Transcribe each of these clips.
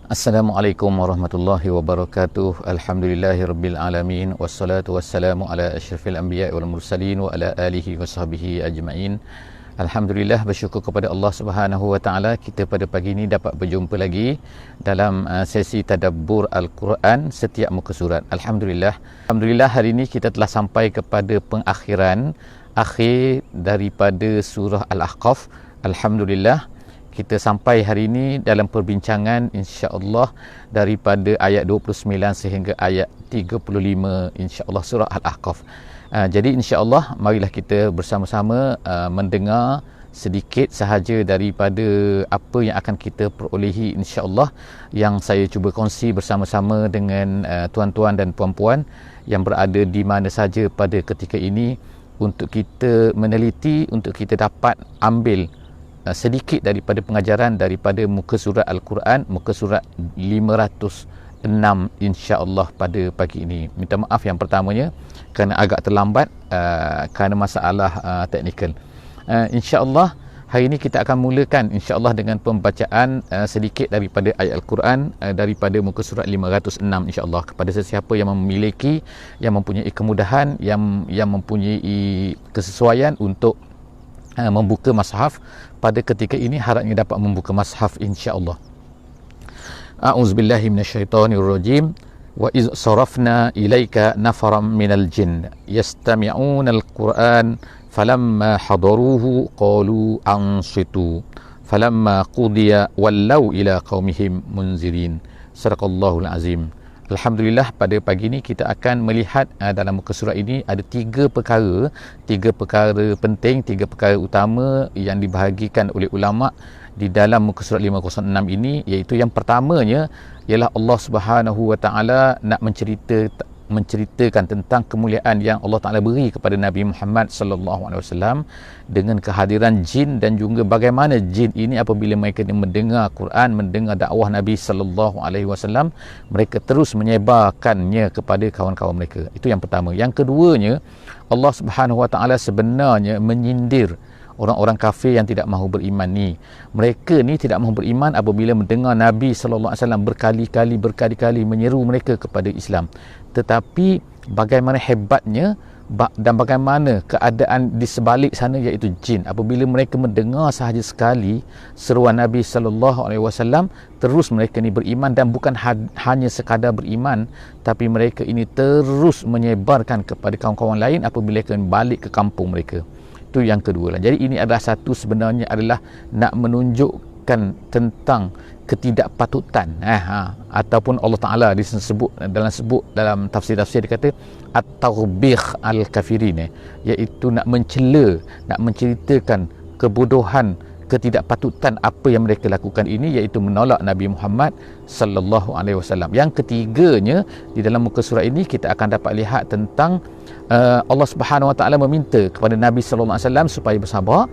Assalamualaikum warahmatullahi wabarakatuh. Alhamdulillahirabbil alamin wassalatu wassalamu ala asyrafil anbiya'i wal mursalin wa ala alihi washabbihi ajmain. Alhamdulillah, bersyukur kepada Allah Subhanahu wa taala, kita pada pagi ini dapat berjumpa lagi dalam sesi tadabbur Al-Quran setiap muka surat. Alhamdulillah. Alhamdulillah, hari ini kita telah sampai kepada pengakhiran akhir daripada surah Al-Ahqaf. Alhamdulillah, kita sampai hari ini dalam perbincangan insya-Allah daripada ayat 29 sehingga ayat 35 insya-Allah surah Al-Ahqaf. Jadi insya-Allah marilah kita bersama-sama mendengar sedikit sahaja daripada apa yang akan kita perolehi insya-Allah, yang saya cuba kongsi bersama-sama dengan tuan-tuan dan puan-puan yang berada di mana saja pada ketika ini, untuk kita meneliti, untuk kita dapat ambil sedikit daripada pengajaran daripada muka surat Al-Quran, muka surat 506 insya-Allah pada pagi ini. Minta maaf yang pertamanya kerana agak terlambat kerana masalah teknikal. Insya-Allah hari ini kita akan mulakan insya-Allah dengan pembacaan sedikit daripada ayat Al-Quran daripada muka surat 506 insya-Allah, kepada sesiapa yang memiliki, yang mempunyai kemudahan, yang mempunyai kesesuaian untuk membuka mushaf pada ketika ini, harapnya dapat membuka mushaf insya-Allah. A'udzubillahi minasyaitonirrajim. Wa iz sarafna ilaika nafaram minal jinn yastami'una al-Qur'an falamma hadaruhu qalu ansitu falamma qudiya wallaw ila qaumihim munzirin. Sadaqallahul azim. Alhamdulillah, pada pagi ini kita akan melihat dalam muka surat ini ada tiga perkara penting, tiga perkara utama yang dibahagikan oleh ulama di dalam muka surat 506 ini, iaitu yang pertamanya ialah Allah Subhanahu wa taala nak menceritakan tentang kemuliaan yang Allah Taala beri kepada Nabi Muhammad sallallahu alaihi wasallam dengan kehadiran jin, dan juga bagaimana jin ini apabila mereka mendengar Quran, mendengar dakwah Nabi sallallahu alaihi wasallam, mereka terus menyebarkannya kepada kawan-kawan mereka. Itu yang pertama. Yang keduanya, Allah Subhanahu wa taala sebenarnya menyindir orang-orang kafir yang tidak mahu beriman ni. Mereka ni tidak mahu beriman apabila mendengar Nabi sallallahu alaihi wasallam berkali-kali menyeru mereka kepada Islam. Tetapi bagaimana hebatnya dan bagaimana keadaan di sebalik sana, iaitu jin, apabila mereka mendengar sahaja sekali seruan Nabi sallallahu alaihi wasallam, terus mereka ni beriman, dan bukan hanya sekadar beriman, tapi mereka ini terus menyebarkan kepada kawan-kawan lain apabila mereka balik ke kampung mereka. Itu yang kedua lah. Jadi ini adalah satu, sebenarnya adalah nak menunjukkan tentang ketidakpatutan ataupun Allah Taala disebut dalam tafsir-tafsir, dia kata at-tawbih al-kafirin, iaitu nak mencela, nak menceritakan kebodohan, ketidakpatutan apa yang mereka lakukan ini, iaitu menolak Nabi Muhammad sallallahu alaihi wasallam. Yang ketiganya, di dalam muka surat ini kita akan dapat lihat tentang Allah Subhanahu wa taala meminta kepada Nabi sallallahu alaihi wasallam supaya bersabar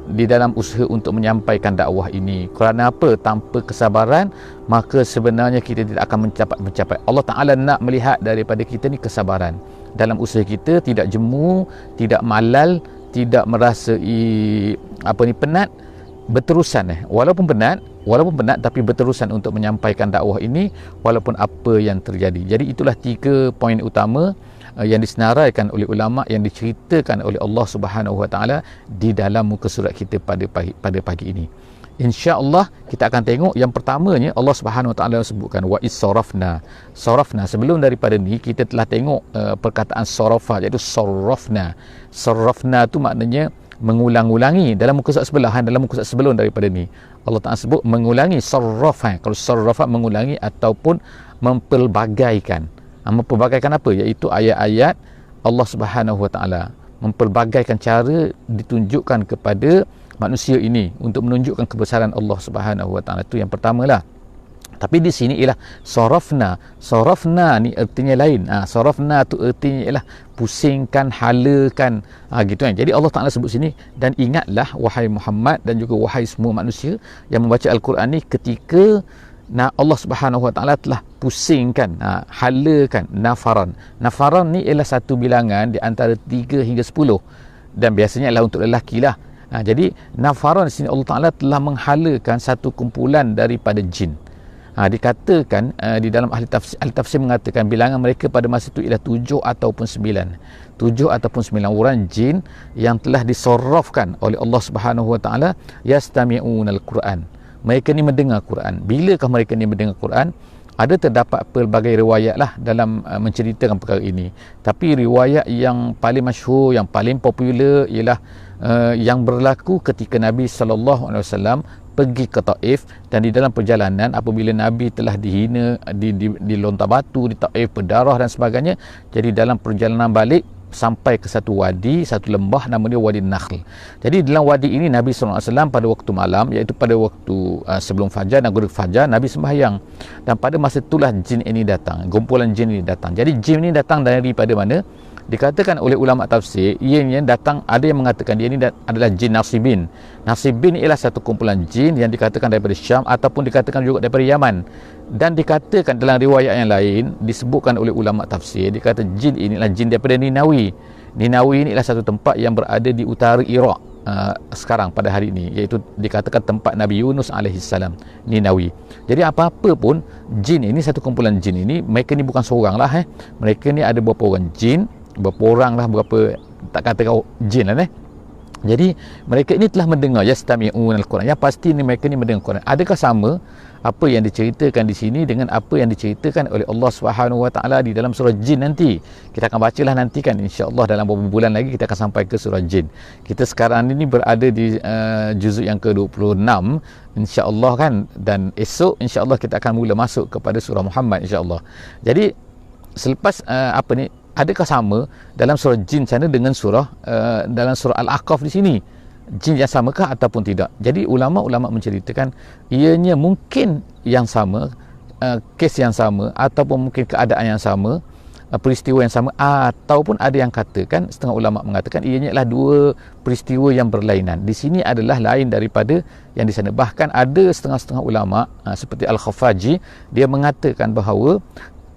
di dalam usaha untuk menyampaikan dakwah ini. Kerana apa? Tanpa kesabaran maka sebenarnya kita tidak akan mencapai. Allah Taala nak melihat daripada kita ni kesabaran dalam usaha kita, tidak jemu, tidak malal, tidak merasa penat, berterusan walaupun penat tapi berterusan untuk menyampaikan dakwah ini walaupun apa yang terjadi. Jadi itulah tiga poin utama yang disenaraikan oleh ulama, yang diceritakan oleh Allah Subhanahu wa taala di dalam muka surat kita pada pagi ini. Insya-Allah kita akan tengok yang pertamanya, Allah Subhanahu wa taala sebutkan wa is-sarafna. Sebelum daripada ni kita telah tengok perkataan sarafa, iaitu sarafna. Sarafna tu maknanya mengulang-ulangi. Dalam muka surat sebelah, dalam muka surat sebelum daripada ni, Allah Taala sebut mengulangi. Sarafa, kalau sarafa mengulangi ataupun mempelbagaikan. Mempelbagaikan apa? Iaitu ayat-ayat Allah Subhanahu wa taala, mempelbagaikan cara ditunjukkan kepada manusia ini untuk menunjukkan kebesaran Allah Subhanahu wa taala. Itu yang pertamalah. Tapi di sini ialah sarafna ni artinya lain. Sarafna tu artinya ialah pusingkan, halakan, gitu kan. Jadi Allah Taala sebut sini, dan ingatlah wahai Muhammad dan juga wahai semua manusia yang membaca Al-Quran ni, ketika Allah Subhanahu wa taala telah pusingkan, halakan nafaran. Nafaran ni ialah satu bilangan di antara 3 hingga 10, dan biasanya adalah untuk lelaki lah. Jadi nafaran di sini Allah Taala telah menghalakan satu kumpulan daripada jin. Dikatakan di dalam ahli tafsir mengatakan bilangan mereka pada masa itu ialah 7 ataupun 9. 7 ataupun 9 orang jin yang telah disorofkan oleh Allah Subhanahu Wa Taala, yastami'unal Quran. Mereka ni mendengar Quran. Bilakah mereka ni mendengar Quran? Ada terdapat pelbagai riwayat lah dalam menceritakan perkara ini. Tapi riwayat yang paling masyhur, yang paling popular ialah yang berlaku ketika Nabi SAW pergi ke Taif, dan di dalam perjalanan apabila Nabi telah dihina, dilontar batu di Taif, berdarah dan sebagainya. Jadi dalam perjalanan balik sampai ke satu wadi, satu lembah, nama dia Wadi Nakhl. Jadi dalam wadi ini Nabi SAW pada waktu malam, iaitu pada waktu sebelum fajar dan gurub fajar, Nabi sembahyang. Dan pada masa itulah jin ini datang, kumpulan jin ini datang. Jadi jin ini datang daripada mana? Dikatakan oleh ulama tafsir, ianya datang, ada yang mengatakan dia ini adalah jin Nasibin. Nasibin ialah satu kumpulan jin yang dikatakan daripada Syam ataupun dikatakan juga daripada Yaman. Dan dikatakan dalam riwayat yang lain, disebutkan oleh ulama tafsir, dikata jin inilah jin daripada Ninawi. Ninawi ini ialah satu tempat yang berada di utara Iraq sekarang pada hari ini, iaitu dikatakan tempat Nabi Yunus alaihissalam, Ninawi. Jadi apa-apa pun jin ini, satu kumpulan jin ini, mereka ni bukan seorang lah mereka ni ada beberapa orang jin, berapa orang lah, berapa, tak kata kau jin lah Jadi mereka ini telah mendengar yastami'un al-Quran. Yang pasti ni mereka ni mendengar Quran. Adakah sama apa yang diceritakan di sini dengan apa yang diceritakan oleh Allah Subhanahu Wa Taala di dalam surah Jin nanti? Kita akan bacalah nanti kan, insya-Allah dalam beberapa bulan lagi kita akan sampai ke surah Jin. Kita sekarang ini berada di juzuk yang ke-26 insya-Allah kan, dan esok insya-Allah kita akan mula masuk kepada surah Muhammad insya-Allah. Jadi selepas adakah sama dalam surah Jin sana dengan dalam surah Al-Aqaf di sini? Jin yang samakah ataupun tidak? Jadi ulama-ulama menceritakan ianya mungkin yang sama, kes yang sama, ataupun mungkin keadaan yang sama, peristiwa yang sama, ataupun ada yang katakan, setengah ulama mengatakan ianya adalah dua peristiwa yang berlainan. Di sini adalah lain daripada yang di sana. Bahkan ada setengah-setengah ulama seperti Al-Khafaji, dia mengatakan bahawa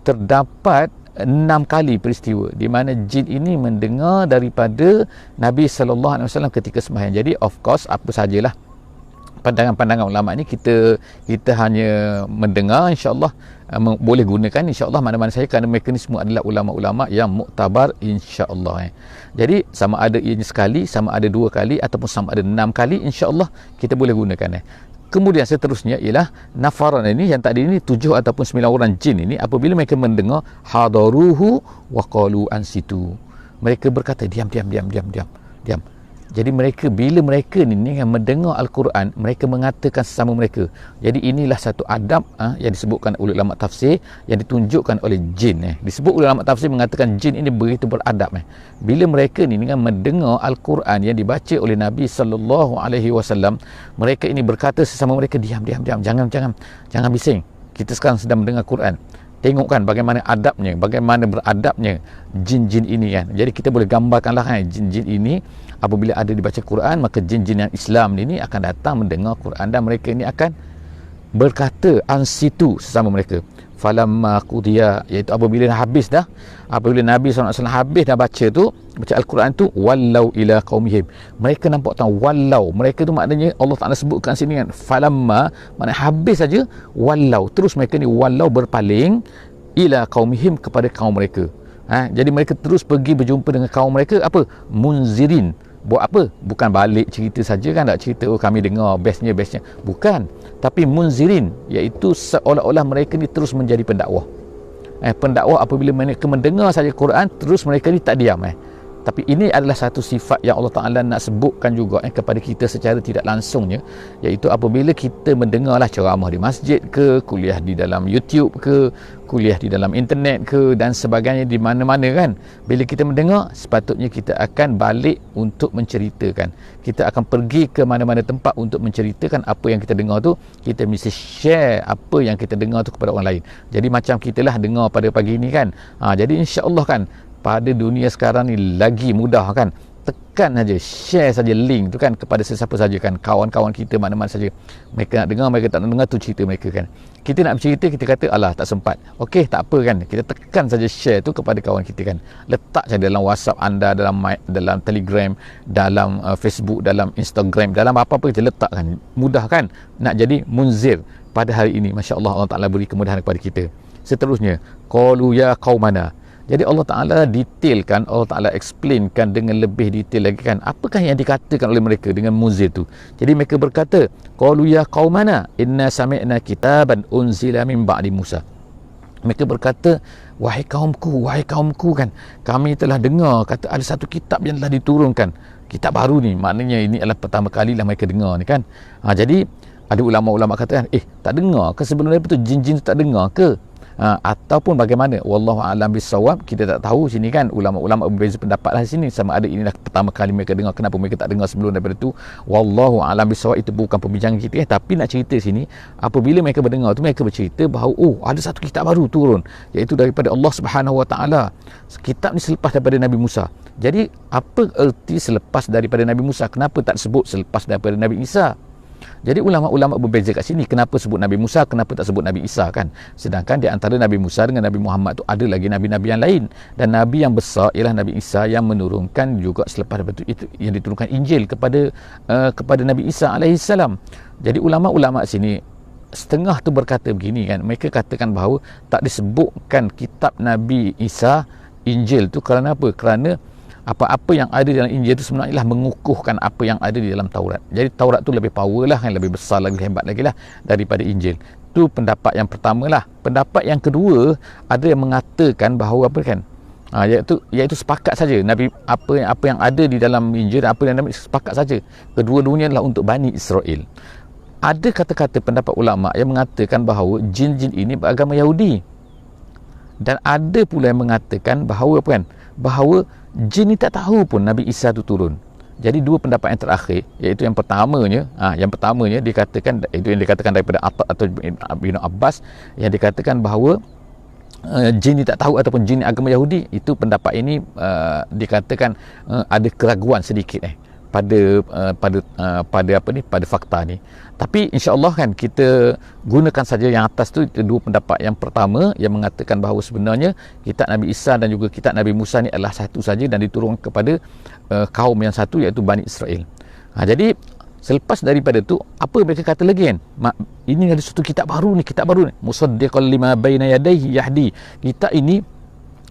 terdapat 6 kali peristiwa di mana jin ini mendengar daripada Nabi SAW ketika sembahyang. Jadi of course apa sajalah pandangan-pandangan ulama ni kita hanya mendengar, insya-Allah boleh gunakan insya-Allah mana-mana saja, kerana mereka ni semua adalah ulama-ulama yang muktabar insya-Allah. Jadi sama ada ianya sekali, sama ada 2 kali, ataupun sama ada 6 kali, insya-Allah kita boleh gunakan. Kemudian seterusnya ialah nafaran ini, yang tadi ini 7 ataupun 9 orang jin ini, apabila mereka mendengar hadaruhu wa qalu ansitu, mereka berkata diam. Jadi mereka, bila mereka ni yang mendengar Al-Quran, mereka mengatakan sesama mereka. Jadi inilah satu adab yang disebutkan oleh ulama tafsir, yang ditunjukkan oleh jin. Disebut oleh ulama tafsir mengatakan jin ini begitu beradab. Bila mereka ni dengan mendengar Al-Quran yang dibaca oleh Nabi SAW, mereka ini berkata sesama mereka, diam, jangan bising. Kita sekarang sedang mendengar Quran. Tengokkan bagaimana adabnya, bagaimana beradabnya jin-jin ini kan. Jadi kita boleh gambarkanlah kan, jin-jin ini apabila ada dibaca Quran, maka jin-jin yang Islam ini akan datang mendengar Quran, dan mereka ini akan berkata ansitu sesama mereka. Falamma qudiya, iaitu apabila habis dah, apabila Nabi SAW habis dah baca Al-Quran tu, wallau ila qaumihim, mereka nampak tahu wallau, mereka tu maknanya Allah Taala sebutkan sini kan, falamma maknanya habis saja, wallau, terus mereka ni wallau berpaling ila qaumihim, kepada kaum mereka. Jadi mereka terus pergi berjumpa dengan kaum mereka, apa? Munzirin. Buat apa? Bukan balik cerita saja kan, tak cerita kami dengar bestnya, bukan, tapi munzirin, iaitu seolah-olah mereka ni terus menjadi pendakwah. Pendakwah apabila mereka mendengar saja Quran, terus mereka ni tak diam. Tapi ini adalah satu sifat yang Allah Ta'ala nak sebutkan juga kepada kita secara tidak langsungnya, iaitu apabila kita mendengarlah ceramah di masjid ke, kuliah di dalam YouTube ke, kuliah di dalam internet ke, dan sebagainya, di mana-mana kan, bila kita mendengar, sepatutnya kita akan balik untuk menceritakan. Kita akan pergi ke mana-mana tempat untuk menceritakan apa yang kita dengar tu. Kita mesti share apa yang kita dengar tu kepada orang lain. Jadi macam kita lah dengar pada pagi ni kan, jadi insya-Allah kan, pada dunia sekarang ni lagi mudah kan, tekan saja, share saja link tu kan kepada sesiapa saja kan, kawan-kawan kita mana-mana saja, mereka nak dengar, mereka tak nak dengar, tu cerita mereka kan. Kita nak bercerita, kita kata alah tak sempat, okey tak apa kan, kita tekan saja share tu kepada kawan kita kan, letak saja dalam WhatsApp anda, dalam Telegram, dalam Facebook, dalam Instagram, dalam apa-apa kita letak kan, mudah kan nak jadi munzir. pada hari ini, masya-Allah, Allah Taala beri kemudahan kepada kita. Seterusnya, qalu ya qaumana. Jadi Allah Taala detailkan, Allah Taala explainkan dengan lebih detail lagi kan, apakah yang dikatakan oleh mereka dengan muzir tu. Jadi mereka berkata, qalu ya qaumana inna sami'na kitaban unzila min ba'di Musa. Mereka berkata, wahai kaumku kan, kami telah dengar kata ada satu kitab yang telah diturunkan. Kitab baru ni, maknanya ini adalah pertama kali lah mereka dengar ni kan. Jadi ada ulama-ulama kata kan, tak dengar ke sebelum daripada tu, jin-jin tu tak dengar ke? Ataupun bagaimana, wallahu a'lam bissawab, kita tak tahu sini kan. Ulama-ulama berbeza pendapat lah sini, sama ada inilah pertama kali mereka dengar, kenapa mereka tak dengar sebelum daripada tu. Wallahu a'lam bissawab, itu bukan perbincangan kita tapi nak cerita sini, apabila mereka mendengar tu, mereka bercerita bahawa ada satu kitab baru turun, iaitu daripada Allah Subhanahu Wa Taala. Kitab ni selepas daripada Nabi Musa. Jadi apa erti selepas daripada Nabi Musa? Kenapa tak sebut selepas daripada Nabi Isa? Jadi ulama-ulama berbeza kat sini, kenapa sebut Nabi Musa, kenapa tak sebut Nabi Isa kan. Sedangkan di antara Nabi Musa dengan Nabi Muhammad tu ada lagi nabi-nabi yang lain, dan nabi yang besar ialah Nabi Isa yang menurunkan juga selepas itu yang diturunkan Injil kepada Nabi Isa alaihissalam. Jadi ulama-ulama sini setengah tu berkata begini kan, mereka katakan bahawa tak disebutkan kitab Nabi Isa Injil tu kerana apa? Kerana apa-apa yang ada dalam Injil itu sebenarnya lah mengukuhkan apa yang ada di dalam Taurat. Jadi Taurat tu lebih power lah, yang lebih besar lagi, hebat lagi lah daripada Injil. Itu pendapat yang pertama lah. Pendapat yang kedua, ada yang mengatakan bahawa apa kan, iaitu sepakat saja Nabi, apa yang ada di dalam Injil, apa yang Nabi sepakat saja, kedua-duanya adalah untuk Bani Israel. Ada kata-kata pendapat ulama yang mengatakan bahawa jin-jin ini beragama Yahudi, dan ada pula yang mengatakan bahawa apa kan, bahawa jin ni tak tahu pun Nabi Isa tu turun. Jadi dua pendapat yang terakhir, iaitu yang pertamanya dikatakan, itu yang dikatakan daripada Atta atau Ibn Abbas, yang dikatakan bahawa jin ni tak tahu ataupun jin ni agama Yahudi. Itu pendapat ini dikatakan ada keraguan sedikit pada fakta ni. Tapi insya-Allah kan kita gunakan saja yang atas tu, dua pendapat yang pertama yang mengatakan bahawa sebenarnya kitab Nabi Isa dan juga kitab Nabi Musa ni adalah satu saja dan diturunkan kepada kaum yang satu, iaitu Bani Israel. Jadi selepas daripada tu, apa mereka kata lagi kan, ini ada satu kitab baru ni, musaddiqal lima baina yadayhi yahdi. Kitab ini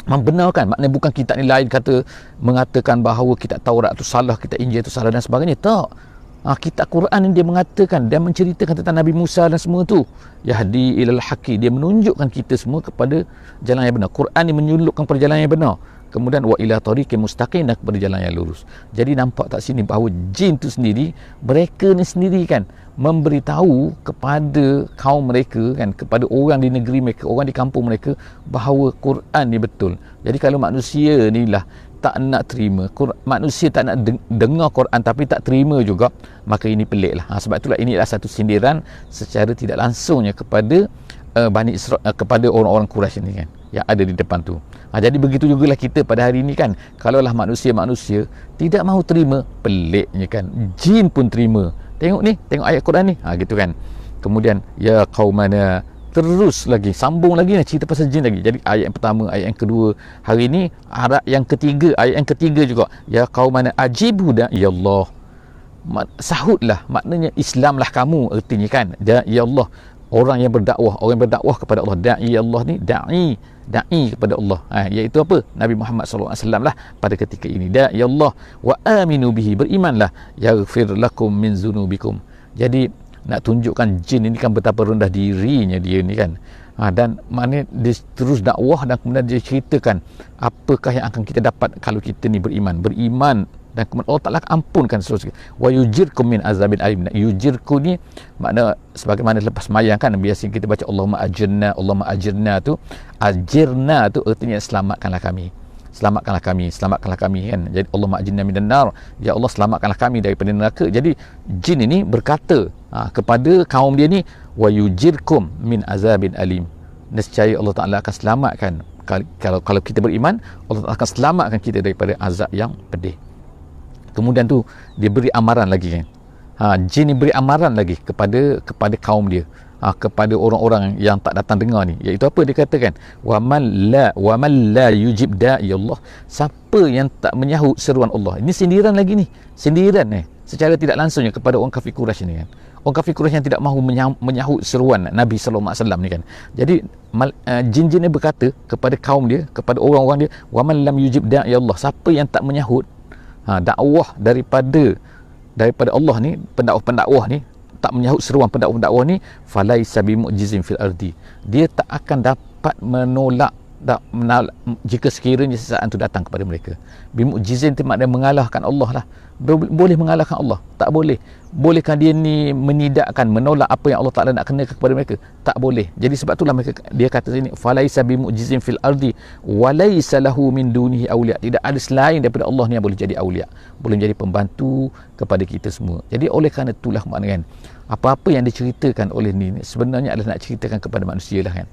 membenarkan, maknanya bukan kitab ni lain kata mengatakan bahawa kitab Taurat tu salah, kitab Injil tu salah dan sebagainya. Tak. Kitab Quran ni dia mengatakan, dia menceritakan tentang Nabi Musa dan semua tu. Yahdi ilal haqi, dia menunjukkan kita semua kepada jalan yang benar. Quran ni menunjukkan kepada jalan yang benar. Kemudian wa ila tariqin mustaqim, dan kepada jalan yang lurus. Jadi nampak tak sini bahawa jin tu sendiri, mereka ni sendiri kan memberitahu kepada kaum mereka kan, kepada orang di negeri mereka, orang di kampung mereka, bahawa Quran ni betul. Jadi kalau manusia ni lah tak nak terima manusia tak nak dengar Quran tapi tak terima juga, maka ini pelik lah. Sebab itulah ini adalah satu sindiran secara tidak langsungnya kepada Bani Israel, kepada orang-orang Quraisy ni kan, yang ada di depan tu. Jadi begitu jugalah kita pada hari ini kan, kalaulah manusia tidak mahu terima, peliknya kan jin pun terima. Tengok ayat Quran ni, gitu kan. Kemudian ya qaumana, terus lagi, sambung lagi nak cerita pasal jin lagi. Jadi ayat yang pertama, ayat yang kedua, hari ini ayat yang ketiga juga, ya qaumana ajibu da'i Allah, sahutlah, maknanya Islamlah kamu, artinya kan, da'i Allah, orang yang berdakwah kepada Allah. Da'i Allah ni da'i kepada Allah, iaitu apa? Nabi Muhammad SAW lah pada ketika ini. Da'i Allah wa aminu bihi, berimanlah, yaghfir lakum min zunubikum. Jadi nak tunjukkan jin ini kan betapa rendah dirinya dia ni kan, dan mana dia terus dakwah, dan kemudian dia ceritakan apakah yang akan kita dapat kalau kita ni beriman, dan kemudian Allah Ta'ala ampunkan seterusnya. Wa yujirkum min azabin alim. Yujirku ni makna sebagaimana lepas mayang kan, biasa kita baca Allahumma ajirna tu, ajirna tu artinya selamatkanlah kami kan. Jadi Allahumma ajirna minan nar, ya Allah selamatkanlah kami daripada neraka. Jadi jin ini berkata kepada kaum dia ni, wa yujirkum min azabin alim, nescaya Allah Ta'ala akan selamatkan, kalau kita beriman, Allah Ta'ala akan selamatkan kita daripada azab yang pedih. Kemudian tu dia beri amaran lagi kan, jin ni beri amaran lagi kepada kaum dia, kepada orang-orang yang tak datang dengar ni, iaitu apa dia katakan, wa man la yujib da'i Allah, siapa yang tak menyahut seruan Allah. Ini sindiran lagi ni, secara tidak langsungnya kepada orang kafir Quraisy ni kan. Orang kafir Quraisy yang tidak mahu menyahut seruan Nabi sallallahu alaihi wasallam ni kan. Jadi jin-jin ni berkata kepada kaum dia, kepada orang-orang dia, wa man lam yujib da'i Allah, siapa yang tak menyahut dakwah daripada Allah ni, pendakwah ni, tak menyahut seruan pendakwah ni, falaisa bimu'jizin fil ardi, dia tak akan dapat menolak jika sekiranya sesaat itu datang kepada mereka. Bimu'jizin itu maknanya mengalahkan Allah lah. Boleh mengalahkan Allah? Tak boleh. Bolehkah dia ni menolak apa yang Allah Ta'ala nak kenakan kepada mereka? Tak boleh. Jadi sebab itulah dia kata sini, falaisa bimu'jizin fil ardi walaisa lahu min dunihi awliya, tidak ada selain daripada Allah ni yang boleh jadi awliya, boleh menjadi pembantu kepada kita semua. Jadi oleh kerana itulah maknanya kan, apa-apa yang diceritakan oleh ni sebenarnya adalah nak ceritakan kepada manusia lah kan.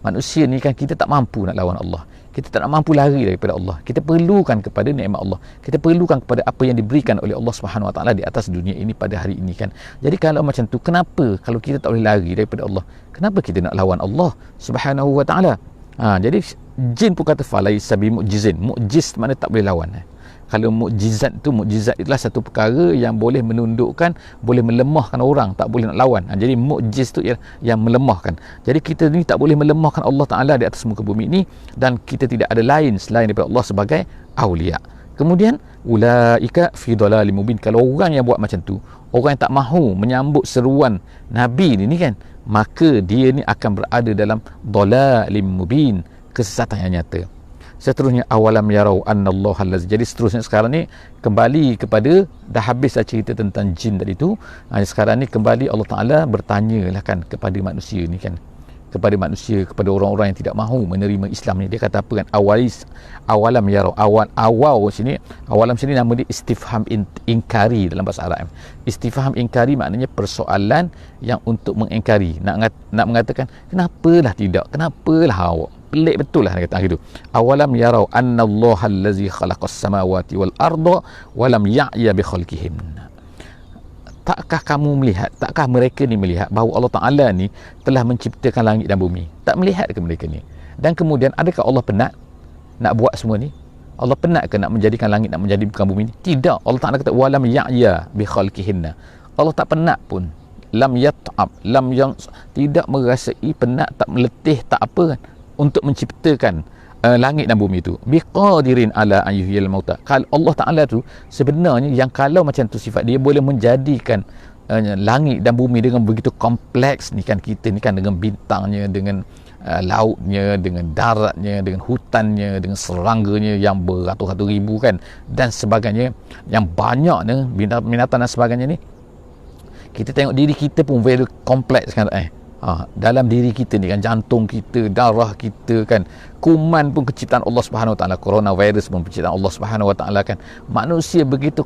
Manusia ni kan, kita tak mampu nak lawan Allah, kita tak mampu lari daripada Allah, kita perlukan kepada nikmat Allah, kita perlukan kepada apa yang diberikan oleh Allah Subhanahu Wa Taala di atas dunia ini pada hari ini kan. Jadi kalau macam tu, kenapa kalau kita tak boleh lari daripada Allah, kenapa kita nak lawan Allah Subhanahu Wa Taala? Jadi jin pun kata falaisa bimu'jizin, mu'jiz makna tak boleh lawan. Kalau mukjizat itulah satu perkara yang boleh menundukkan, boleh melemahkan orang, tak boleh nak lawan. Jadi mukjiz tu yang melemahkan. Jadi kita ni tak boleh melemahkan Allah Ta'ala di atas muka bumi ni, dan kita tidak ada lain selain daripada Allah sebagai awliya. Kemudian ulaika fi dhalalim mubin, kalau orang yang buat macam tu, orang yang tak mahu menyambut seruan Nabi ni kan, maka dia ni akan berada dalam dhalalim mubin, kesesatan yang nyata. Seterusnya awalam yarau annallaha allazi, jadi seterusnya sekarang ni kembali kepada, dah habis dah cerita tentang jin tadi tu. Sekarang ni kembali Allah Ta'ala bertanya lah kan kepada manusia ni kan, kepada manusia, kepada orang-orang yang tidak mahu menerima Islam ni. Dia kata apa kan, awalam yarau, awalam sini nama dia istifham ingkari dalam bahasa Arab. Istifham ingkari maknanya persoalan yang untuk mengingkari, nak mengatakan kenapalah tidak, kenapalah awak, pelik betul lah dia kata gitu. Awalam yarau annallaha allazi khalaqas samawati wal arda wa lam ya'ya bi khalqihim, takkah kamu melihat, takkah mereka ni melihat bahawa Allah Ta'ala ni telah menciptakan langit dan bumi? Tak melihat ke mereka ni? Dan kemudian adakah Allah penat nak buat semua ni? Allah penat ke nak menjadikan langit, nak menjadikan bumi ni? Tidak. Allah Ta'ala kata walam ya'ya bi khalqihinna, Allah tak penat pun. Lam yat'ab, tidak merasai penat, tak meletih, tak apa kan, untuk menciptakan langit dan bumi itu. Biqadirin ala ayyuhil mauta, kalau Allah Ta'ala tu sebenarnya yang kalau macam tu sifat dia, boleh menjadikan langit dan bumi dengan begitu kompleks ni kan, kita ni kan, dengan bintangnya, dengan lautnya, dengan daratnya, dengan hutannya, dengan serangganya yang beratus-ratus ribu kan, dan sebagainya, yang banyak ni binatang dan sebagainya ni. Kita tengok diri kita pun very kompleks kan. Dalam diri kita ni kan, jantung kita, darah kita kan, kuman pun ciptaan Allah Subhanahu Wa Taala, coronavirus pun ciptaan Allah Subhanahu Wa Taala kan. Manusia begitu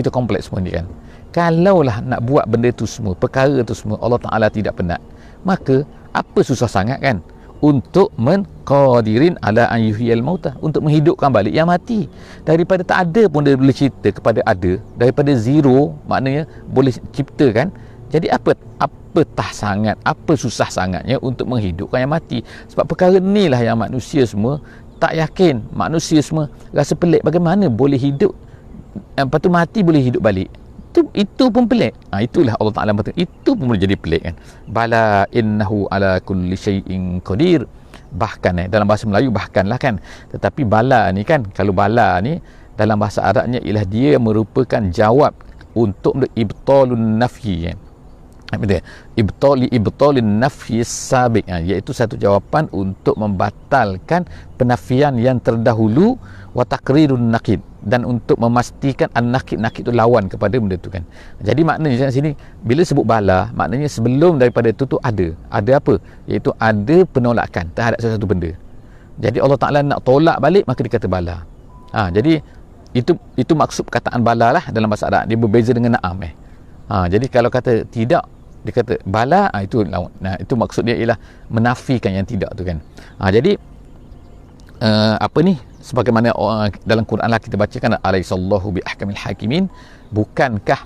kompleks semua ni kan. Kalaulah nak buat benda tu semua, perkara tu semua, Allah Ta'ala tidak penat, maka apa susah sangat kan untuk menqadirin ala an yuhyil mauta, untuk menghidupkan balik yang mati. Daripada tak ada pun dia boleh cipta kepada ada, daripada zero maknanya boleh cipta kan. Jadi apa susah sangatnya untuk menghidupkan yang mati? Sebab perkara inilah yang manusia semua tak yakin, manusia semua rasa pelik, bagaimana boleh hidup, lepas tu mati boleh hidup balik. Itu pun pelik. Itulah Allah Ta'ala berkata, itu pun boleh jadi pelik kan. Bala innahu ala kulli syai'in qadir. Bahkan dalam bahasa Melayu bahkanlah kan. Tetapi bala ni kan, kalau bala ni dalam bahasa Arabnya ialah dia merupakan jawab untuk ibtalun nafyi kan. Ibtalin nafyi sabiq, iaitu satu jawapan untuk membatalkan penafian yang terdahulu, wa taqrirun naqid, dan untuk memastikan an-naqid itu lawan kepada benda tu kan. Jadi maknanya sini bila sebut bala, maknanya sebelum daripada itu tu ada apa, iaitu ada penolakan terhadap sesuatu benda. Jadi Allah Ta'ala nak tolak balik, maka dia kata bala. Jadi itu maksud perkataan bala lah dalam bahasa Arab. Dia berbeza dengan na'am jadi kalau kata tidak, dia kata bala, itu lawan. Itu maksud dia ialah menafikan yang tidak tu kan. Jadi apa ni, sebagaimana dalam Quran lah kita bacakan, alaihissallahu bi ahkamil hakimin, bukankah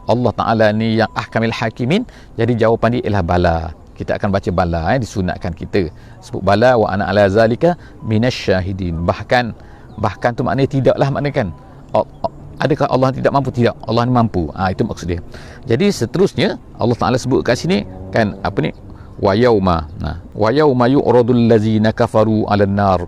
Allah Ta'ala ni yang ahkamil hakimin? Jadi jawapan dia ialah bala. Kita akan baca bala, disunatkan kita sebut bala, wa ana ala zalika minasyahidin. Bahkan tu maknanya tidaklah, maknanya kan Adakah Allah tidak mampu? Tidak, Allah mampu. Itu maksud dia. Jadi seterusnya Allah Taala sebut kat sini kan apa ni, wa yauma yu'radul ladzina kafaru 'alan nar,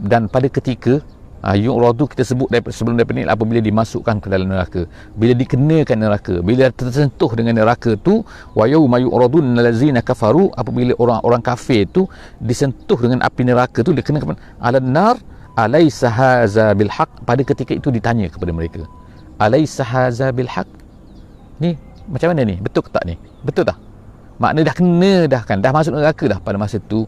dan pada ketika yu'radu kita sebut sebelum daripada ni, apabila dimasukkan ke dalam neraka, bila dikenakan neraka, bila tersentuh dengan neraka tu, wa yauma yu'radul ladzina kafaru, apabila orang-orang kafir tu disentuh dengan api neraka tu, dikenakan 'alan nar alaysa haza bil haq, pada ketika itu ditanya kepada mereka, alaysa haza bil haq, ni macam mana ni, betul ke tak ni, betul tak? Makna dah kena dah kan, dah masuk neraka dah. Pada masa tu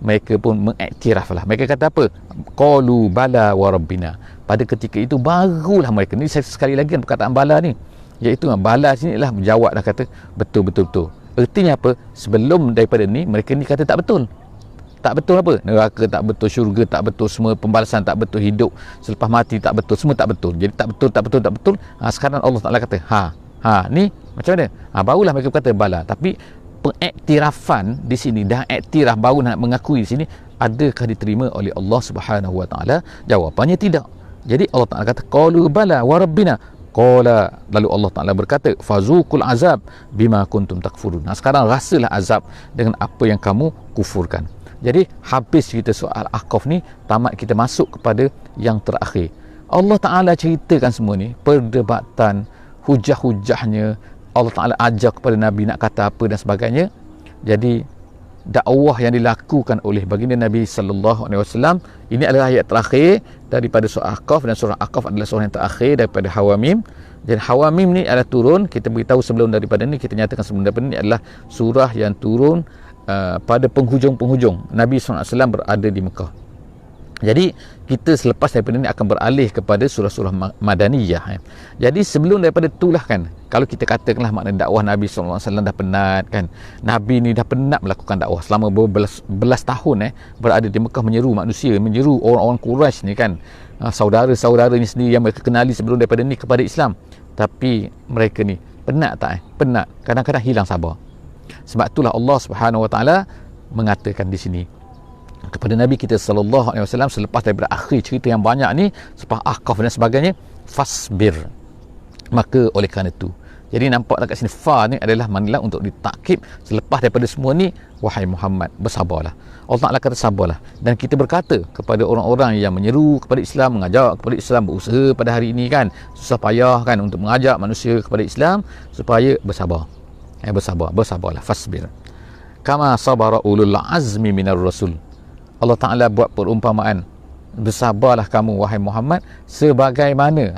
mereka pun mengiktiraf lah, mereka kata apa, qalu bala wa rabbina, pada ketika itu barulah mereka ni, sekali lagi kan perkataan bala ni, iaitu bala sini lah menjawab dah, kata betul. Artinya apa, sebelum daripada ni mereka ni kata tak betul. Tak betul apa? Neraka tak betul, syurga tak betul, semua pembalasan tak betul, hidup selepas mati tak betul, semua tak betul. Jadi tak betul. Sekarang Allah Taala kata, ni macam mana? Barulah mereka kata bala. Tapi pengiktirafan di sini, dah iktiraf, baru nak mengakui di sini, adakah diterima oleh Allah Subhanahu Wa Taala? Jawapannya tidak. Jadi Allah Taala kata qalu bala wa rabbina. Qala, lalu Allah Taala berkata fazuqul azab bima kuntum takfurun. Sekarang rasalah azab dengan apa yang kamu kufurkan. Jadi habis cerita soal Ahqaf ni, tamat kita masuk kepada yang terakhir. Allah Ta'ala ceritakan semua ni, perdebatan, hujah-hujahnya, Allah Ta'ala ajak kepada Nabi nak kata apa dan sebagainya. Jadi dakwah yang dilakukan oleh baginda Nabi sallallahu alaihi wasallam, ini adalah ayat terakhir daripada surah Ahqaf, dan surah Ahqaf adalah surah yang terakhir daripada Hawamim. Dan Hawamim ni adalah turun, kita beritahu sebelum daripada ni, kita nyatakan sebelum daripada ni adalah surah yang turun pada penghujung-penghujung Nabi SAW berada di Mekah. Jadi kita selepas daripada ini akan beralih kepada surah-surah Madaniyah. Jadi sebelum daripada itulah kan, kalau kita katakanlah makna dakwah Nabi SAW dah penat kan, Nabi ni dah penat melakukan dakwah selama belas tahun berada di Mekah, menyeru manusia, menyeru orang-orang Quraisy ni kan, saudara-saudaranya sendiri yang mereka kenali sebelum daripada ni kepada Islam. Tapi mereka ni penat tak? Penat, kadang-kadang hilang sabar. Sebab itulah Allah Subhanahu Wa Taala mengatakan di sini kepada Nabi kita sallallahu alaihi wasallam, selepas daripada akhir cerita yang banyak ni, selepas Ahqaf dan sebagainya, fasbir, maka oleh kerana itu. Jadi nampak dekat sini fa ni adalah manilah untuk ditakkid, selepas daripada semua ni, wahai Muhammad, bersabarlah. Allah Taala kata sabarlah. Dan kita berkata kepada orang-orang yang menyeru kepada Islam, mengajak kepada Islam, berusaha pada hari ini kan, susah payah kan untuk mengajak manusia kepada Islam, supaya bersabar. Bersabarlah, fasbir kama sabara ulul azmi minar rasul. Allah Ta'ala buat perumpamaan, bersabarlah kamu wahai Muhammad sebagaimana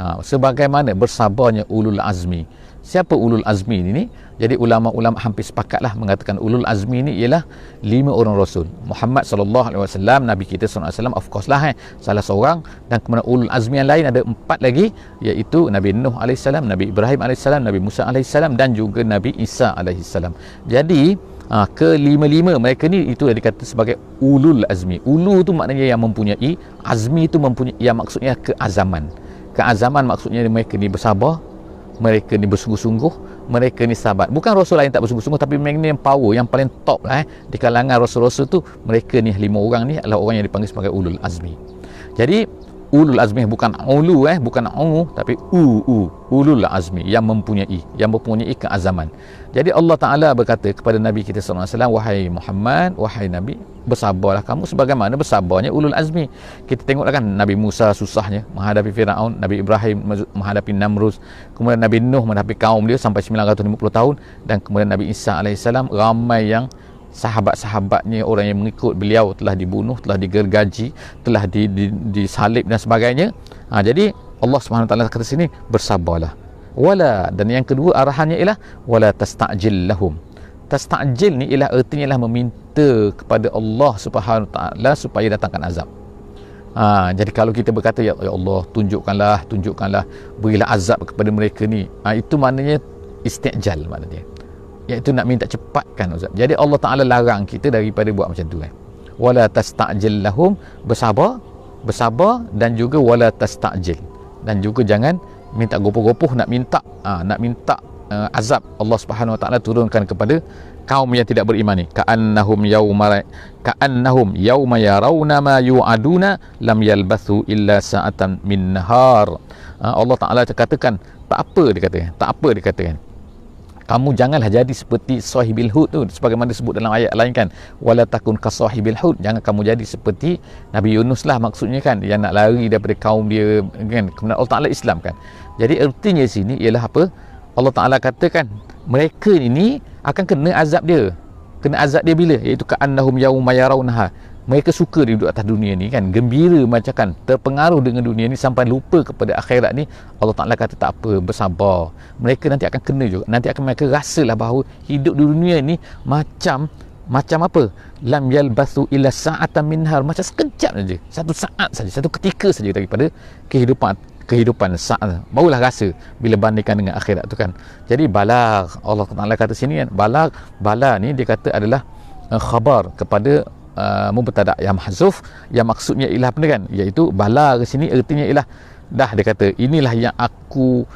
bersabarnya ulul azmi. Siapa ulul azmi ini? Jadi ulama-ulama hampir sepakatlah mengatakan ulul azmi ini ialah 5 orang rasul. Muhammad sallallahu alaihi wasallam, Nabi kita sallallahu alaihi wasallam, of course lah salah seorang, dan kemudian ulul azmi yang lain ada 4 lagi, iaitu Nabi Nuh alaihi salam, Nabi Ibrahim alaihi salam, Nabi Musa alaihi salam, dan juga Nabi Isa alaihi salam. Jadi kelima-lima mereka ni itu yang dikata sebagai ulul azmi. Ulu tu maknanya yang mempunyai, azmi tu mempunyai, yang maksudnya keazaman. Keazaman maksudnya mereka ni bersabar, mereka ni bersungguh-sungguh, mereka ni sahabat. Bukan rasul lain tak bersungguh-sungguh, tapi mereka ni yang power, yang paling top lah di kalangan rasul-rasul tu. Mereka ni 5 orang ni adalah orang yang dipanggil sebagai ulul azmi. Jadi ulul azmi bukan ulu bukan ungu, tapi ulul azmi, yang mempunyai keazaman. Jadi Allah Ta'ala berkata kepada Nabi kita sallallahu alaihi wasallam, wahai Muhammad, wahai Nabi, bersabarlah kamu sebagaimana bersabarnya ulul azmi. Kita tengoklah kan, Nabi Musa susahnya menghadapi Firaun, Nabi Ibrahim menghadapi Namrud, kemudian Nabi Nuh menghadapi kaum dia sampai 950 tahun, dan kemudian Nabi Isa alaihissalam, ramai yang sahabat-sahabatnya, orang yang mengikut beliau telah dibunuh, telah digergaji, telah disalib dan sebagainya. Jadi Allah Subhanahu Wa Taala kata sini, bersabarlah. Wala, dan yang kedua arahannya ialah wala tasta'jil lahum. Tasta'jil ni ialah artinya ialah meminta kepada Allah Subhanahu Wa Taala supaya datangkan azab. Jadi kalau kita berkata, ya Allah, tunjukkanlah, berilah azab kepada mereka ni, itu maknanya isti'jal, maknanya iaitu nak minta cepatkan azab. Jadi Allah Ta'ala larang kita daripada buat macam tu wala tasta'jil lahum, bersabar, dan juga wala tasta'jil, dan juga jangan minta gopoh-gopoh nak minta azab Allah Subhanahu Wa Taala turunkan kepada kaum yang tidak beriman ni, ka'annahum yauma yarawna ma yu'aduna lam yalbathu illa sa'atan min nahar. Allah Ta'ala katakan tak apa dia katakan kamu janganlah jadi seperti sahibil hud tu, sebagaimana disebut dalam ayat lain kan, wala takun ka sahibil hud, jangan kamu jadi seperti Nabi Yunus lah maksudnya kan, yang nak lari daripada kaum dia kan. Kemudian Allah Ta'ala Islam kan. Jadi artinya sini ialah apa, Allah Ta'ala katakan mereka ini akan kena azab dia bila, iaitu ka'annahum yauma yarawnaha, mereka suka duduk atas dunia ni kan, gembira macam kan, terpengaruh dengan dunia ni sampai lupa kepada akhirat ni. Allah Ta'ala kata tak apa, bersabar, mereka nanti akan kena juga, nanti akan mereka rasalah bahawa hidup di dunia ni macam apa, lam yalbathu illa sa'atan min nahar, macam sekejap saja, satu saat saja, satu ketika saja daripada kehidupan saat, barulah rasa bila bandingkan dengan akhirat tu kan. Jadi balag, Allah Ta'ala kata sini kan, bala ni dia kata adalah khabar kepada mubtada yang mahzuf, yang maksudnya ialah apa kan, iaitu bala ke sini artinya ialah dah, dia kata inilah yang aku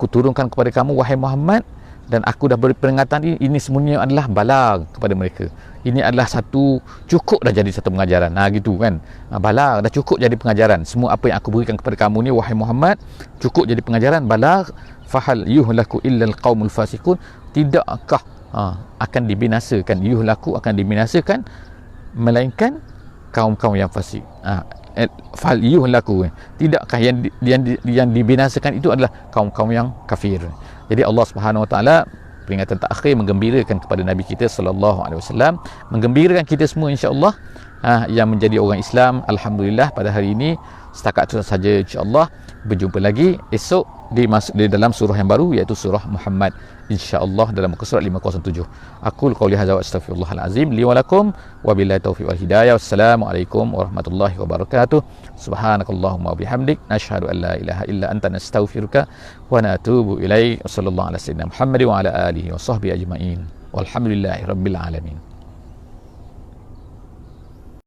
turunkan kepada kamu wahai Muhammad, dan aku dah beri peringatan ini semuanya adalah balag kepada mereka. Ini adalah cukup dah jadi satu pengajaran. Gitu kan. Balag dah cukup jadi pengajaran. Semua apa yang aku berikan kepada kamu ni wahai Muhammad cukup jadi pengajaran. Balag fahal yuhlaku illa alqaumul fasiqun, tidakkah akan dibinasakan, yuhlaku akan dibinasakan melainkan kaum-kaum yang fasik. Fal yuhlaku, tidakkah yang dibinasakan itu adalah kaum-kaum yang kafir. Jadi Allah Subhanahu Wa Taala peringatan takhir menggembirakan kepada Nabi kita sallallahu alaihi wasallam, menggembirakan kita semua insya-Allah yang menjadi orang Islam. Alhamdulillah pada hari ini setakat itu saja, insya-Allah berjumpa lagi esok di dalam surah yang baru, iaitu surah Muhammad, insya-Allah dalam muka surat 507. Aku qauli hadza wa astaghfirullahal azim li wa lakum wa billahi taufiq wal hidayah. Wassalamualaikum warahmatullahi wabarakatuh. Subhanakallahumma wa bihamdik nashhadu an la ilaha illa anta nastaghfiruka wa natubu ilaik. Sallallahu alaihi wasallam Muhammad wa ala alihi wa sahbihi ajmain. Walhamdulillahirabbil alamin.